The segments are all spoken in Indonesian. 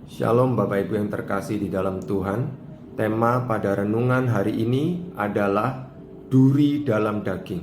Shalom Bapak Ibu yang terkasih di dalam Tuhan. Tema pada renungan hari ini adalah duri dalam daging.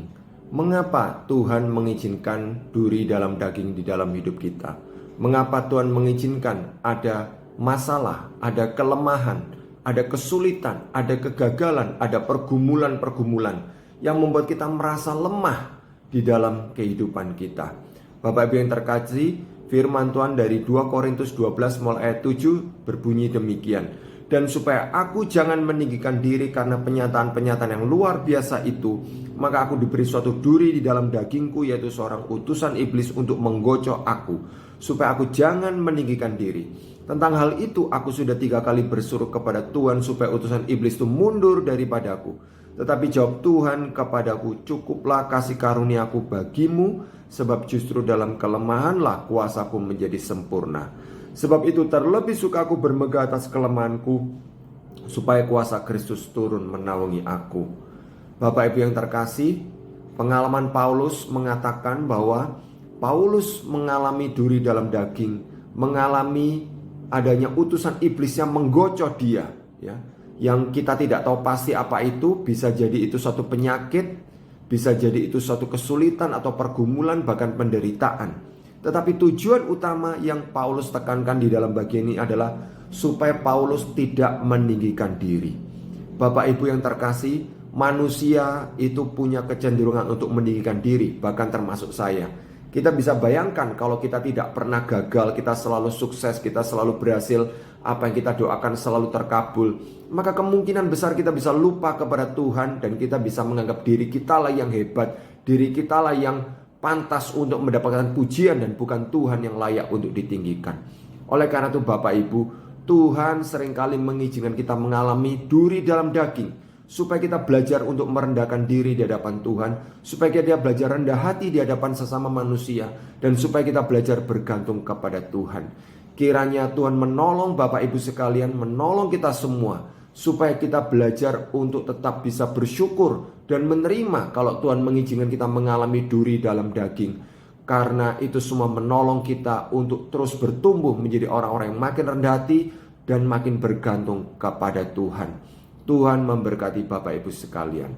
Mengapa Tuhan mengizinkan duri dalam daging di dalam hidup kita? Mengapa Tuhan mengizinkan ada masalah, ada kelemahan, ada kesulitan, ada kegagalan, ada pergumulan-pergumulan yang membuat kita merasa lemah di dalam kehidupan kita. Bapak Ibu yang terkasih, firman Tuhan dari 2 Korintus 12 mulai ayat 7 berbunyi demikian. Dan supaya aku jangan meninggikan diri karena penyataan-penyataan yang luar biasa itu, maka aku diberi suatu duri di dalam dagingku, yaitu seorang utusan iblis untuk menggocok aku, supaya aku jangan meninggikan diri. Tentang hal itu aku sudah 3 kali bersuruh kepada Tuhan supaya utusan iblis itu mundur daripadaku. Tetapi jawab Tuhan kepadaku, cukuplah kasih karuniaku bagimu, sebab justru dalam kelemahanlah kuasaku menjadi sempurna. Sebab itu terlebih suka aku bermegah atas kelemahanku, supaya kuasa Kristus turun menaungi aku. Bapak Ibu yang terkasih, pengalaman Paulus mengatakan bahwa Paulus mengalami duri dalam daging, mengalami adanya utusan iblis yang menggocok dia, ya. Yang kita tidak tahu pasti apa itu, bisa jadi itu suatu penyakit, bisa jadi itu suatu kesulitan atau pergumulan, bahkan penderitaan. Tetapi tujuan utama yang Paulus tekankan di dalam bagian ini adalah supaya Paulus tidak meninggikan diri. Bapak Ibu yang terkasih, manusia itu punya kecenderungan untuk meninggikan diri, bahkan termasuk saya. Kita bisa bayangkan kalau kita tidak pernah gagal, kita selalu sukses, kita selalu berhasil, apa yang kita doakan selalu terkabul, maka kemungkinan besar kita bisa lupa kepada Tuhan dan kita bisa menganggap diri kita lah yang hebat, diri kita lah yang pantas untuk mendapatkan pujian dan bukan Tuhan yang layak untuk ditinggikan. Oleh karena itu Bapak Ibu, Tuhan seringkali mengizinkan kita mengalami duri dalam daging, supaya kita belajar untuk merendahkan diri di hadapan Tuhan, supaya kita belajar rendah hati di hadapan sesama manusia, dan supaya kita belajar bergantung kepada Tuhan. Kiranya Tuhan menolong Bapak Ibu sekalian, menolong kita semua, supaya kita belajar untuk tetap bisa bersyukur dan menerima kalau Tuhan mengizinkan kita mengalami duri dalam daging. Karena itu semua menolong kita untuk terus bertumbuh menjadi orang-orang yang makin rendah hati dan makin bergantung kepada Tuhan. Tuhan memberkati Bapak Ibu sekalian.